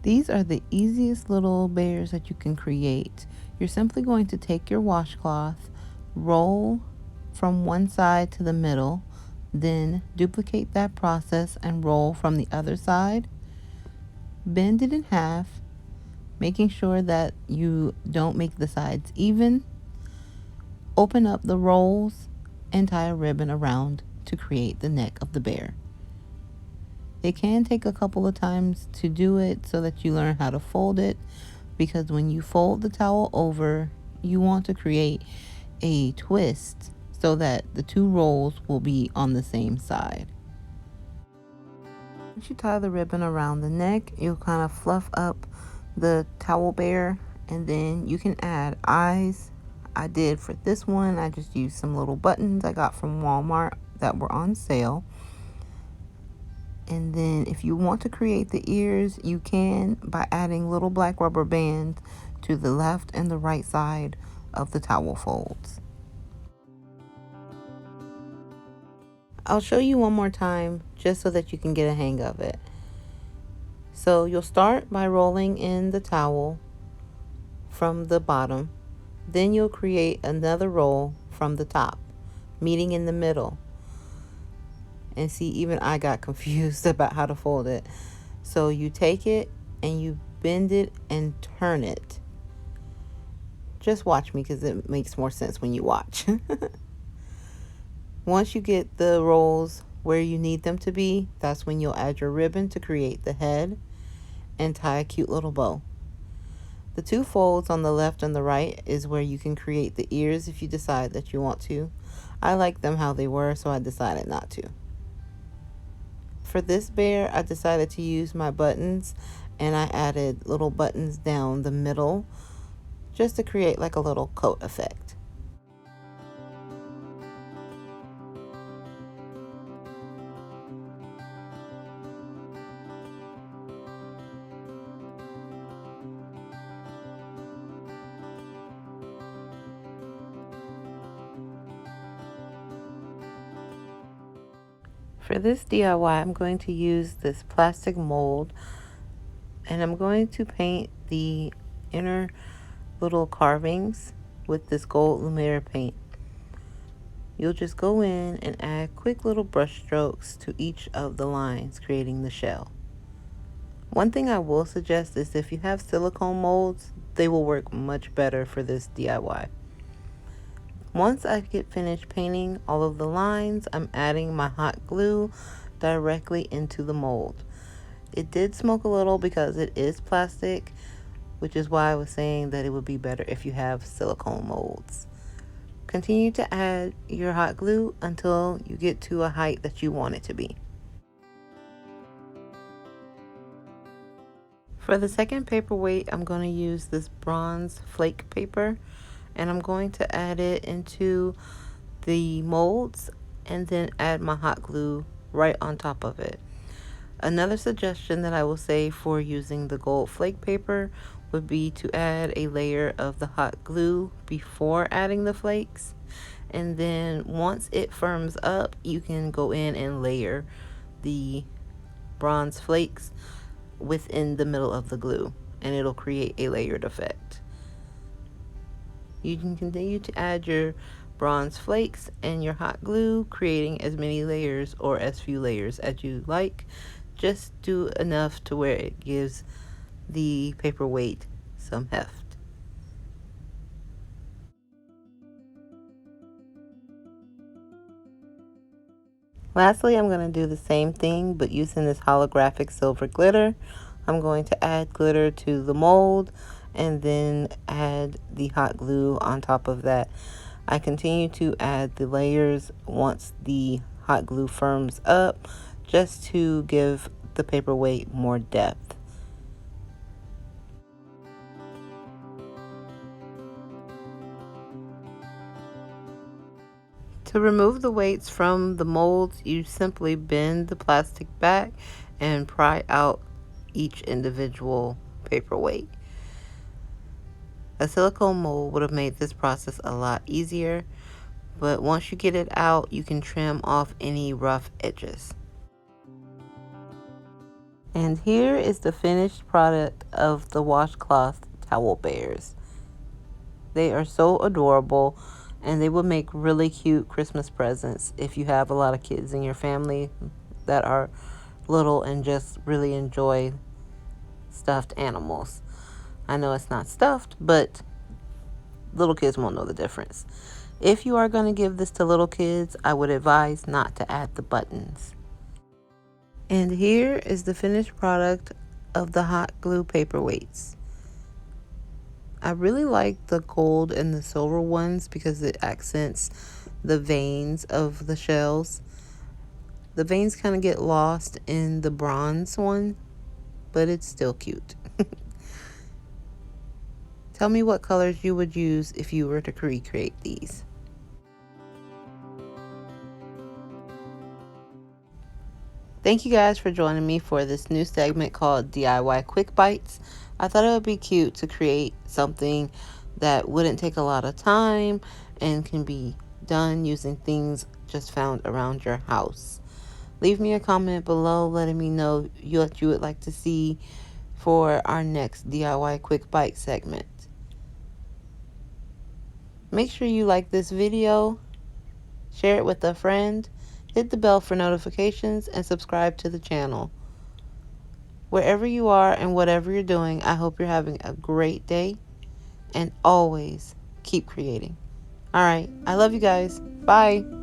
These are the easiest little bears that you can create. You're simply going to take your washcloth, roll from one side to the middle, then duplicate that process and roll from the other side. Bend it in half, making sure that you don't make the sides even. Open up the rolls and tie a ribbon around to create the neck of the bear. It can take a couple of times to do it so that you learn how to fold it, because when you fold the towel over, you want to create a twist so that the two rolls will be on the same side. Once you tie the ribbon around the neck, you'll kind of fluff up the towel bear, and then you can add eyes. I did for this one, I just used some little buttons I got from Walmart that were on sale. And then if you want to create the ears, you can by adding little black rubber bands to the left and the right side of the towel folds. I'll show you one more time just so that you can get a hang of it. So you'll start by rolling in the towel from the bottom. Then you'll create another roll from the top, meeting in the middle. And see, even I got confused about how to fold it. So you take it and you bend it and turn it. Just watch me because it makes more sense when you watch. Once you get the rolls where you need them to be, that's when you'll add your ribbon to create the head and tie a cute little bow. The two folds on the left and the right is where you can create the ears if you decide that you want to. I like them how they were, so I decided not to. For this bear, I decided to use my buttons, and I added little buttons down the middle just to create like a little coat effect. For this DIY, I'm going to use this plastic mold, and I'm going to paint the inner little carvings with this gold Lumiere paint. You'll just go in and add quick little brush strokes to each of the lines, creating the shell. One thing I will suggest is if you have silicone molds, they will work much better for this DIY. Once I get finished painting all of the lines, I'm adding my hot glue directly into the mold. It did smoke a little because it is plastic, which is why I was saying that it would be better if you have silicone molds. Continue to add your hot glue until you get to a height that you want it to be. For the second paperweight, I'm going to use this bronze flake paper, and I'm going to add it into the molds and then add my hot glue right on top of it. Another suggestion that I will say for using the gold flake paper would be to add a layer of the hot glue before adding the flakes, and then once it firms up, you can go in and layer the bronze flakes within the middle of the glue, and it'll create a layered effect. You can continue to add your bronze flakes and your hot glue, creating as many layers or as few layers as you like. Just do enough to where it gives the paperweight some heft. Lastly, I'm going to do the same thing, but using this holographic silver glitter. I'm going to add glitter to the mold and then add the hot glue on top of that. I continue to add the layers once the hot glue firms up, just to give the paperweight more depth. To remove the weights from the molds, you simply bend the plastic back and pry out each individual paperweight. A silicone mold would have made this process a lot easier, but once you get it out, you can trim off any rough edges. And here is the finished product of the washcloth towel bears. They are so adorable, and they will make really cute Christmas presents if you have a lot of kids in your family that are little and just really enjoy stuffed animals. I know it's not stuffed, but little kids won't know the difference. If you are going to give this to little kids, I would advise not to add the buttons. And here is the finished product of the hot glue paperweights. I really like the gold and the silver ones because it accents the veins of the shells. The veins kind of get lost in the bronze one, but it's still cute. Tell me what colors you would use if you were to recreate these. Thank you guys for joining me for this new segment called DIY Quick Bites. I thought it would be cute to create something that wouldn't take a lot of time and can be done using things just found around your house. Leave me a comment below letting me know what you would like to see for our next DIY Quick Bite segment. Make sure you like this video, share it with a friend, hit the bell for notifications, and subscribe to the channel. Wherever you are and whatever you're doing, I hope you're having a great day, and always keep creating. All right, I love you guys. Bye.